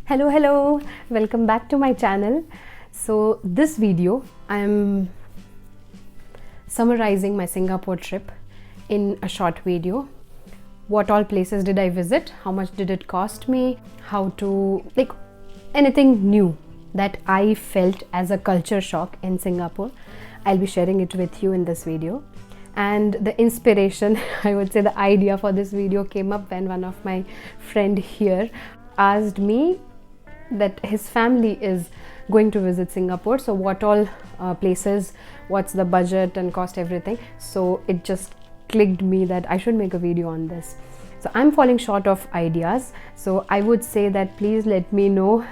Hello, welcome back to my channel. So this video I am summarizing my Singapore trip in a short video. What all places did I visit, how much did it cost me, how to anything new that I felt as a culture shock in Singapore. I'll be sharing it with you in this video. And the inspiration, I would say the idea for this video came up when one of my friend here asked me that his family is going to visit Singapore, so what all places, what's the budget and cost, everything. So it just clicked me that I should make a video on this. So I'm falling short of ideas, so I would say that please let me know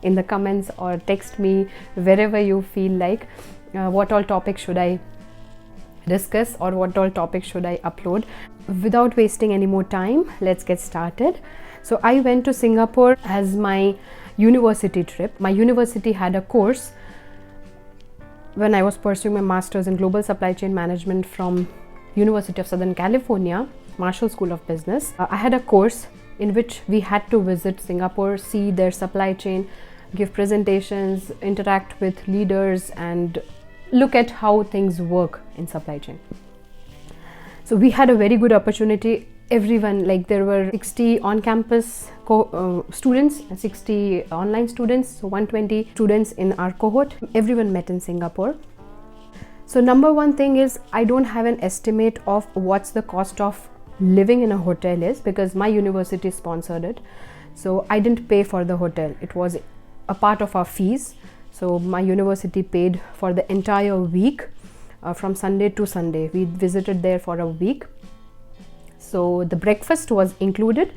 in the comments or text me wherever you feel like what all topics should I discuss or what all topics should I upload. Without wasting any more time, let's get started. So I went to Singapore as my university trip. My university had a course when I was pursuing my master's in global supply chain management from University of Southern California, Marshall School of Business. I had a course in which we had to visit Singapore, see their supply chain, give presentations, interact with leaders and look at how things work in supply chain. So we had a very good opportunity. Everyone, there were 60 on-campus students and 60 online students, so 120 students in our cohort. Everyone met in Singapore. So number one thing is, I don't have an estimate of what's the cost of living in a hotel is, because my university sponsored it. So I didn't pay for the hotel. It was a part of our fees. So my university paid for the entire week, from Sunday to Sunday. We visited there for a week. So the breakfast was included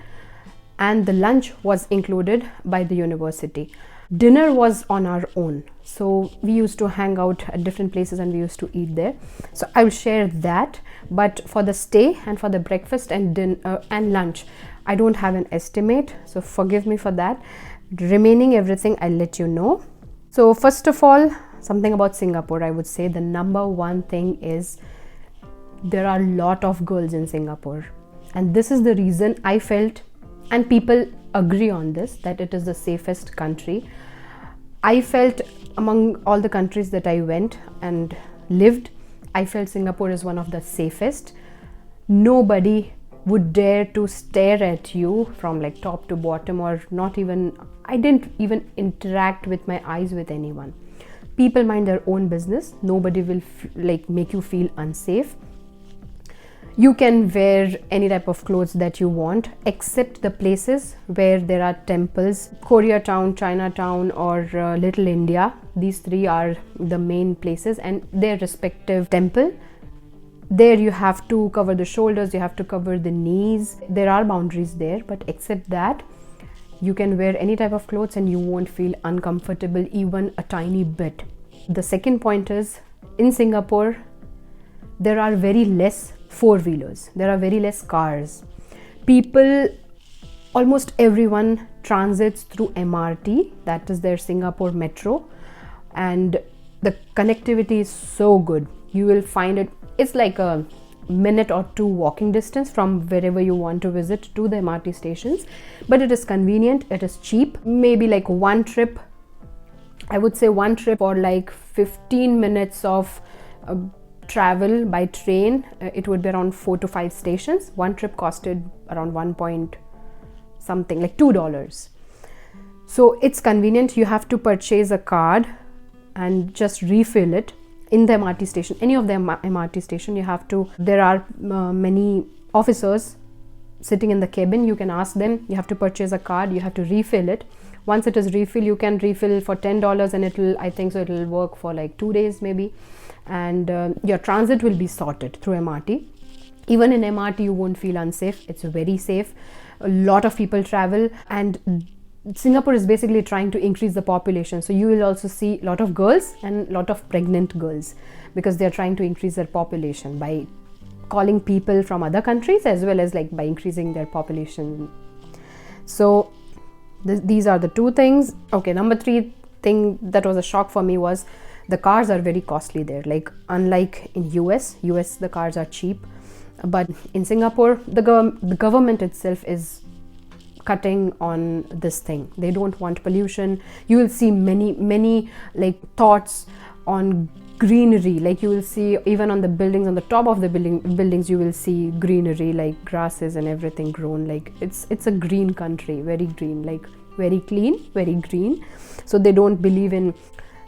and the lunch was included by the university. Dinner was on our own. So we used to hang out at different places and we used to eat there. So I will share that. But for the stay and for the breakfast and dinner and lunch, I don't have an estimate. So forgive me for that. Remaining everything, I'll let you know. So first of all, something about Singapore, I would say the number one thing is there are a lot of girls in Singapore. And this is the reason I felt, and people agree on this, that it is the safest country. I felt among all the countries that I went and lived, I felt Singapore is one of the safest. Nobody would dare to stare at you from top to bottom, or not even, I didn't even interact with my eyes with anyone. People mind their own business. Nobody will make you feel unsafe. You can wear any type of clothes that you want, except the places where there are temples. Koreatown, Chinatown or Little India. These three are the main places and their respective temple. There you have to cover the shoulders, you have to cover the knees. There are boundaries there, but except that, you can wear any type of clothes and you won't feel uncomfortable even a tiny bit. The second point is, in Singapore, there are very less four-wheelers. There are very less cars. People, almost everyone transits through MRT, that is their Singapore Metro, and the connectivity is so good. You will find it's like a minute or two walking distance from wherever you want to visit to the MRT stations, but it is convenient, it is cheap. Maybe one trip, I would say one trip for 15 minutes of travel by train, it would be around 4 to 5 stations. One trip costed around $2. So it's convenient. You have to purchase a card and just refill it in the MRT station. Any of the MRT station, you have to, there are many officers sitting in the cabin. You can ask them, you have to purchase a card, you have to refill it. Once it is refilled, you can refill for $10 and it'll work for 2 days maybe. And your transit will be sorted through MRT. Even in MRT, you won't feel unsafe. It's very safe. A lot of people travel, and Singapore is basically trying to increase the population. So you will also see a lot of girls and a lot of pregnant girls, because they're trying to increase their population by calling people from other countries as well as by increasing their population. So these are the two things. Okay, number three thing that was a shock for me was the cars are very costly there. Unlike in US the cars are cheap, but in Singapore the government itself is cutting on this thing. They don't want pollution. You will see many like thoughts on greenery. Like you will see even on the buildings, on the top of the buildings, you will see greenery, like grasses and everything grown. Like it's a green country, very green, like very clean, very green. So they don't believe in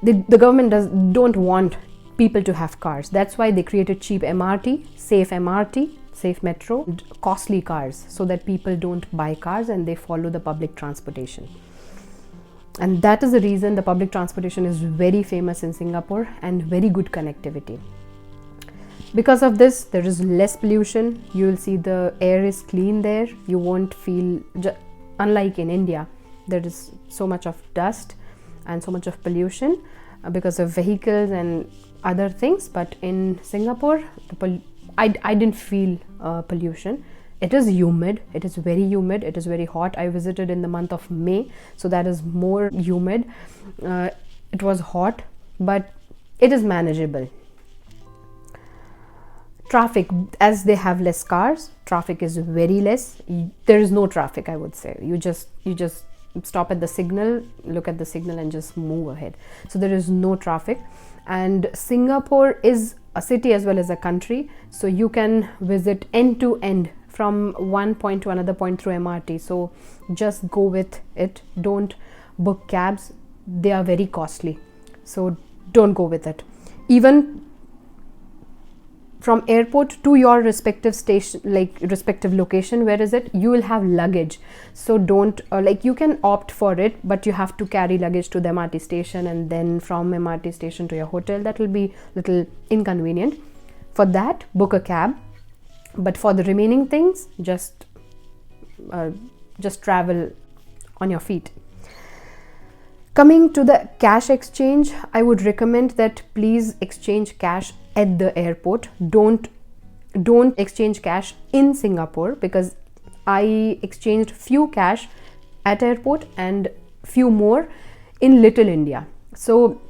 the government don't want people to have cars. That's why they created cheap MRT, safe metro, and costly cars, so that people don't buy cars and they follow the public transportation. And that is the reason the public transportation is very famous in Singapore and very good connectivity. Because of this, there is less pollution. You will see the air is clean there. You won't feel, unlike in India, there is so much of dust and so much of pollution because of vehicles and other things. But in Singapore, I didn't feel pollution. It is humid, it is very humid, it is very hot. I visited in the month of May, so that is more humid. It was hot, but it is manageable. Traffic, as they have less cars, traffic is very less. There is no traffic, I would say. You just stop at the signal, look at the signal and just move ahead. So there is no traffic. And Singapore is a city as well as a country, so you can visit end to end from one point to another point through MRT. So just go with it. Don't book cabs, they are very costly, so don't go with it. Even from airport to your respective station, like respective location, where is it, you will have luggage. So don't like, you can opt for it, but you have to carry luggage to the MRT station, and then from MRT station to your hotel. That will be little inconvenient. For that, book a cab. But for the remaining things, just travel on your feet. Coming to the cash exchange, I would recommend that please exchange cash at the airport. Don't exchange cash in Singapore, because I exchanged few cash at airport and few more in Little India. So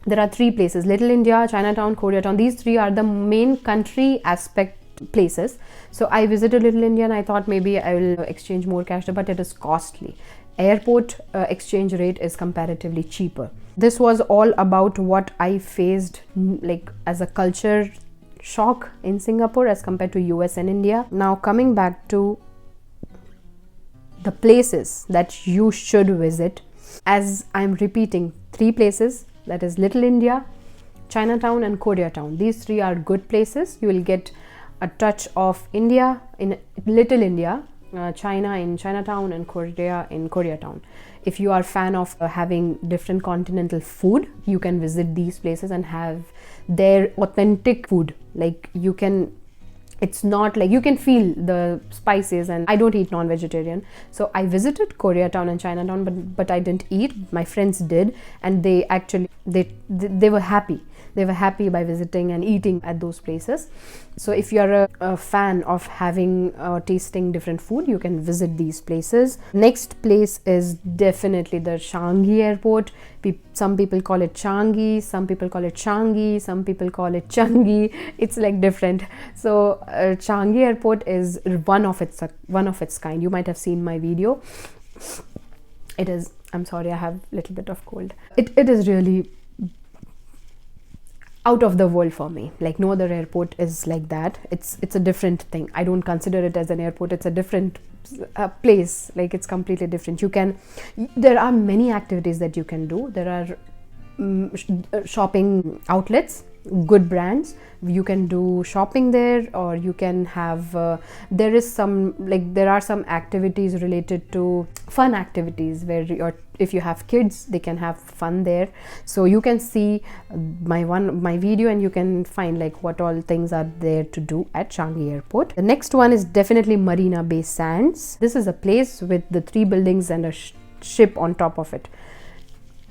there are 3 places: Little India, Chinatown, Koreatown. These 3 are the main country aspect places. So I visited Little India and I thought maybe I will exchange more cash, but it is costly. Airport exchange rate is comparatively cheaper. This was all about what I faced like as a culture shock in Singapore as compared to US and India. Now coming back to the places that you should visit, as I'm repeating, 3 places, that is Little India, Chinatown and Koreatown. These 3 are good places. You will get a touch of India in Little India, China in Chinatown, and Korea in Koreatown. If you are a fan of having different continental food, you can visit these places and have their authentic food. Like you can, it's not like, you can feel the spices, and I don't eat non-vegetarian. So I visited Koreatown and Chinatown, but I didn't eat. My friends did, and they actually, they were happy. They were happy by visiting and eating at those places. So if you are a fan of having tasting different food, you can visit these places. Next place is definitely the Changi airport. Some people call it Changi, some people call it Changi, some people call it Changi. It's like different. So Changi airport is one of its kind. You might have seen my video. It is, I'm sorry, I have a little bit of cold. It is really out of the world for me. Like no other airport is like that. It's a different thing. I don't consider it as an airport. It's a different place. Like it's completely different. There are many activities that you can do. There are shopping outlets, good brands. You can do shopping there, or you can have there are some activities related to fun activities where if you have kids, they can have fun there. So you can see my video and you can find like what all things are there to do at Changi airport. The next one is definitely Marina Bay Sands. This is a place with the 3 buildings and a ship on top of it.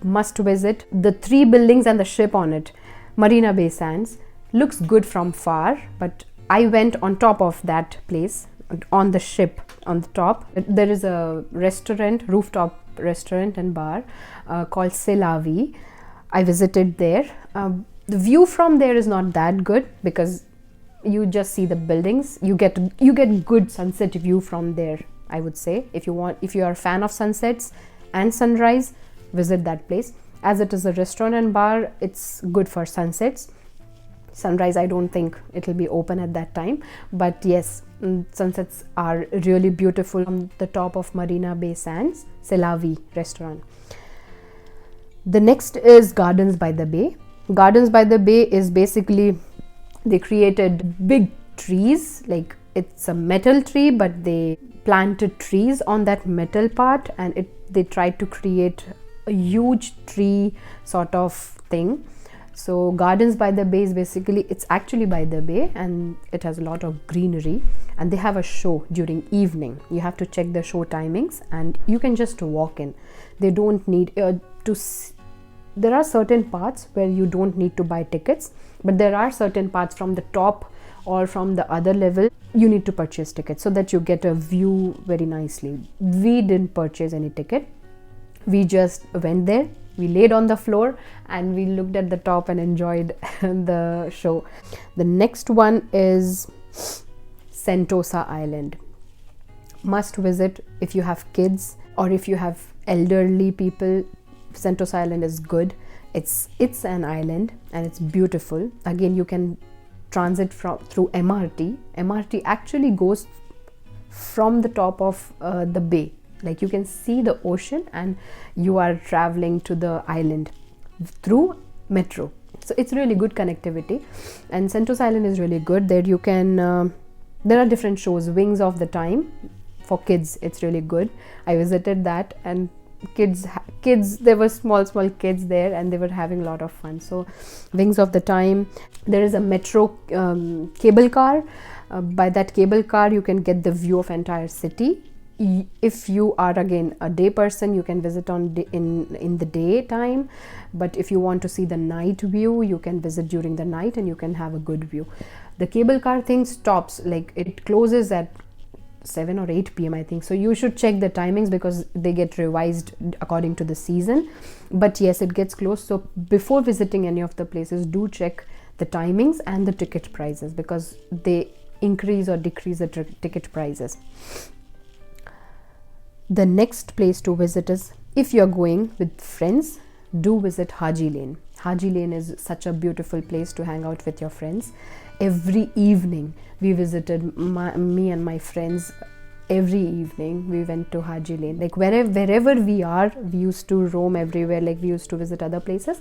Must visit. The 3 buildings and the ship on it. Marina Bay Sands looks good from far, but I went on top of that place, on the ship on the top. There is a restaurant, rooftop restaurant and bar called C'est La Vie. I visited there. The view from there is not that good because you just see the buildings. You get good sunset view from there I would say. If you are a fan of sunsets and sunrise, visit that place. As it is a restaurant and bar, it's good for sunsets. Sunrise, I don't think it'll be open at that time, but yes, sunsets are really beautiful on the top of Marina Bay Sands. C'est la vie restaurant. The next is Gardens by the Bay. Gardens by the Bay is basically, they created big trees, like it's a metal tree, but they planted trees on that metal part, and they tried to create a huge tree sort of thing. So Gardens by the Bay is basically, it's actually by the bay, and it has a lot of greenery, and they have a show during evening. You have to check the show timings, and you can just walk in. They don't need there are certain parts where you don't need to buy tickets, but there are certain parts from the top or from the other level you need to purchase tickets so that you get a view very nicely. We didn't purchase any ticket. We just went there, we laid on the floor, and we looked at the top and enjoyed the show. The next one is Sentosa Island. Must visit if you have kids or if you have elderly people. Sentosa Island is good. It's an island and it's beautiful. Again, you can transit through MRT. MRT actually goes from the top of the bay. Like you can see the ocean and you are traveling to the island through metro. So it's really good connectivity, and Sentosa Island is really good. There you can there are different shows. Wings of the Time for kids, it's really good. I visited that, and kids there were small kids there, and they were having a lot of fun. So Wings of the Time. There is a metro cable car. By that cable car you can get the view of entire city. If you are again a day person, you can visit in the daytime, but if you want to see the night view, you can visit during the night and you can have a good view. The cable car thing stops, like it closes at 7 or 8 p.m. I think, so you should check the timings because they get revised according to the season. But yes, it gets closed. So before visiting any of the places, do check the timings and the ticket prices, because they increase or decrease the ticket prices. The next place to visit is, if you're going with friends, do visit Haji Lane. Haji Lane is such a beautiful place to hang out with your friends. Every evening we visited, me and my friends, every evening we went to Haji Lane. Like wherever we are, we used to roam everywhere. Like we used to visit other places,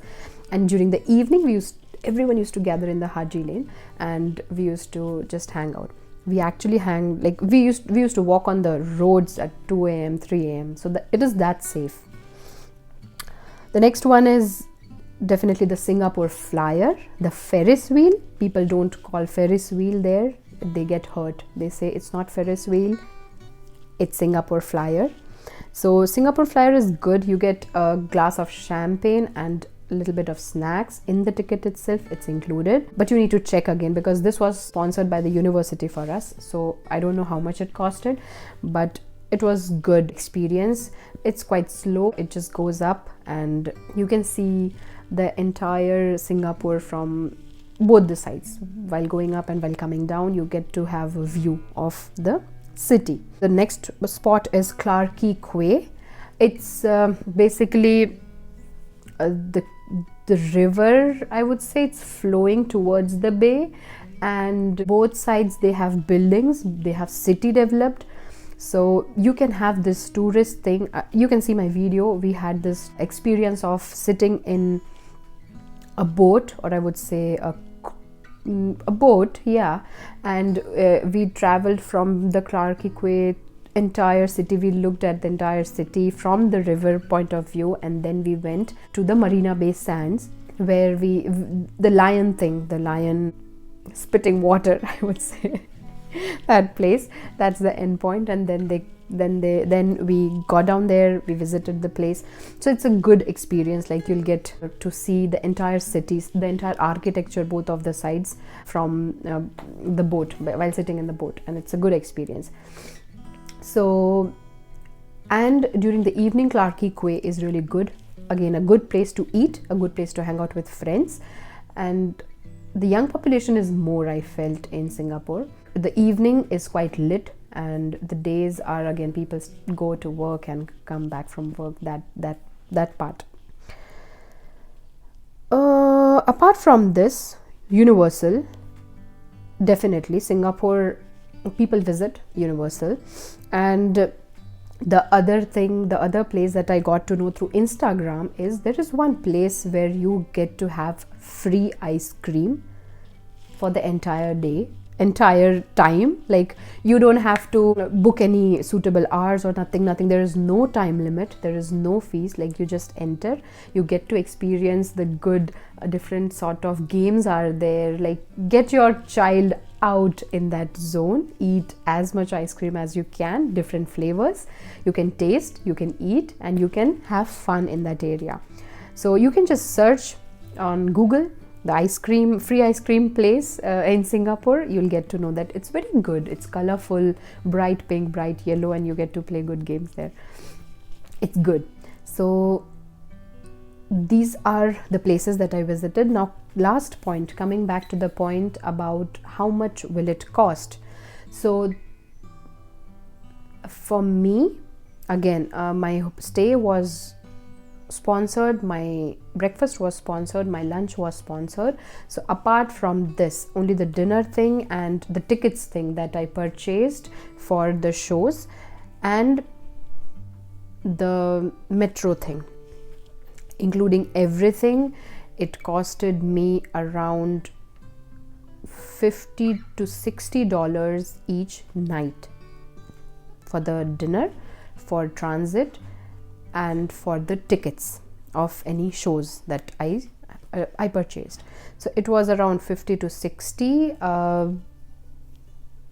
and during the evening everyone used to gather in the Haji Lane, and we used to just hang out. We actually we used to walk on the roads at 2 a.m. 3 a.m. so that it is that safe. The next one is definitely the Singapore Flyer, the Ferris wheel. People don't call Ferris wheel there, they get hurt. They say it's not Ferris wheel, it's Singapore Flyer. So Singapore Flyer is good. You get a glass of champagne and a little bit of snacks in the ticket itself. It's included, but you need to check again because this was sponsored by the university for us, so I don't know how much it costed, but it was good experience. It's quite slow, it just goes up and you can see the entire Singapore from both the sides. While going up and while coming down, you get to have a view of the city. The next spot is Clarke Quay. It's basically the river, I would say. It's flowing towards the bay, and both sides they have buildings, they have city developed, so you can have this tourist thing. You can see my video. We had this experience of sitting in a boat, or I would say a boat, yeah, and we traveled from the Clarke Quay entire city. We looked at the entire city from the river point of view, and then we went to the Marina Bay Sands where the lion spitting water, I would say, that place, that's the end point. And then we got down there, we visited the place. So it's a good experience. Like you'll get to see the entire cities, the entire architecture, both of the sides from the boat, while sitting in the boat, and it's a good experience. So, and during the evening, Clarke Quay is really good. Again, a good place to eat, a good place to hang out with friends, and the young population is more, I felt, in Singapore. The evening is quite lit and the days are, again, people go to work and come back from work, that part. Apart from this, Universal, definitely Singapore, people visit Universal. And the other place that I got to know through Instagram is there is one place where you get to have free ice cream for the entire time. Like, you don't have to book any suitable hours or nothing. There is no time limit, there is no fees. Like, you just enter, you get to experience the good different sort of games are there. Like, get your child out in that zone, eat as much ice cream as you can, different flavors you can taste, you can eat, and you can have fun in that area. So you can just search on Google the free ice cream place in Singapore. You'll get to know that it's very good. It's colorful, bright pink, bright yellow, and you get to play good games there. It's good. So these are the places that I visited. Now, last point, coming back to the point about how much will it cost. So for me, again, my stay was sponsored, my breakfast was sponsored, my lunch was sponsored. So apart from this, only the dinner thing and the tickets thing that I purchased for the shows and the metro thing, including everything, it costed me around $50 to $60 each night for the dinner, for transit, and for the tickets of any shows that I purchased. So it was around 50 to 60,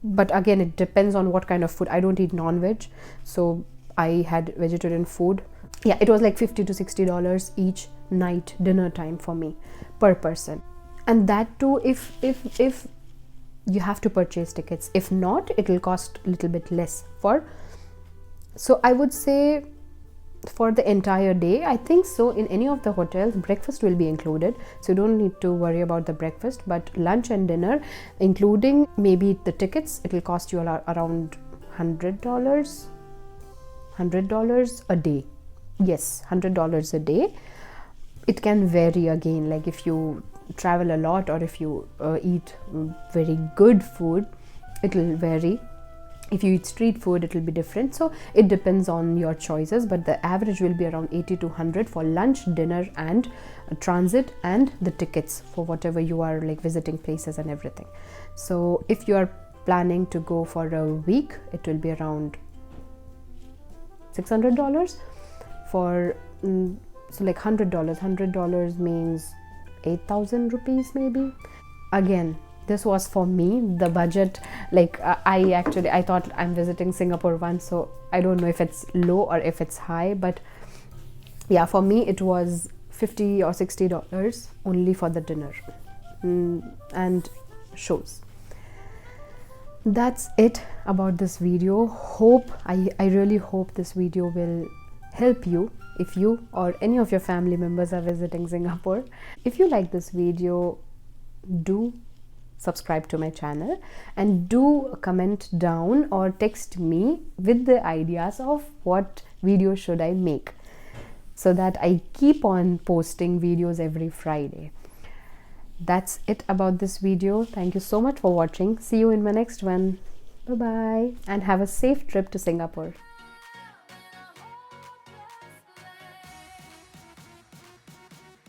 but again, it depends on what kind of food. I don't eat non-veg, so I had vegetarian food. Yeah, it was like $50 to $60 each night dinner time for me per person. And that too, if you have to purchase tickets. If not, it will cost a little bit less for. So I would say for the entire day, I think so, in any of the hotels, breakfast will be included, so you don't need to worry about the breakfast. But lunch and dinner, including maybe the tickets, it will cost you around $100 a day. Yes, $100 a day. It can vary again, like if you travel a lot or if you eat very good food, it will vary. If you eat street food, it will be different. So it depends on your choices, but the average will be around 80 to 100 for lunch, dinner, and transit, and the tickets for whatever you are like visiting places and everything. So if you are planning to go for a week, it will be around $600 for so like $100 means 8,000 rupees maybe. Again, this was for me, the budget. Like I thought I'm visiting Singapore once, so I don't know if it's low or if it's high, but yeah, for me it was $50 or $60 only for the dinner and shows. That's it about this video. I really hope this video will help you if you or any of your family members are visiting Singapore. If you like this video, do subscribe to my channel and do comment down or text me with the ideas of what video should I make, so that I keep on posting videos every Friday. That's it about this video. Thank you so much for watching. See you in my next one. Bye bye, and have a safe trip to Singapore.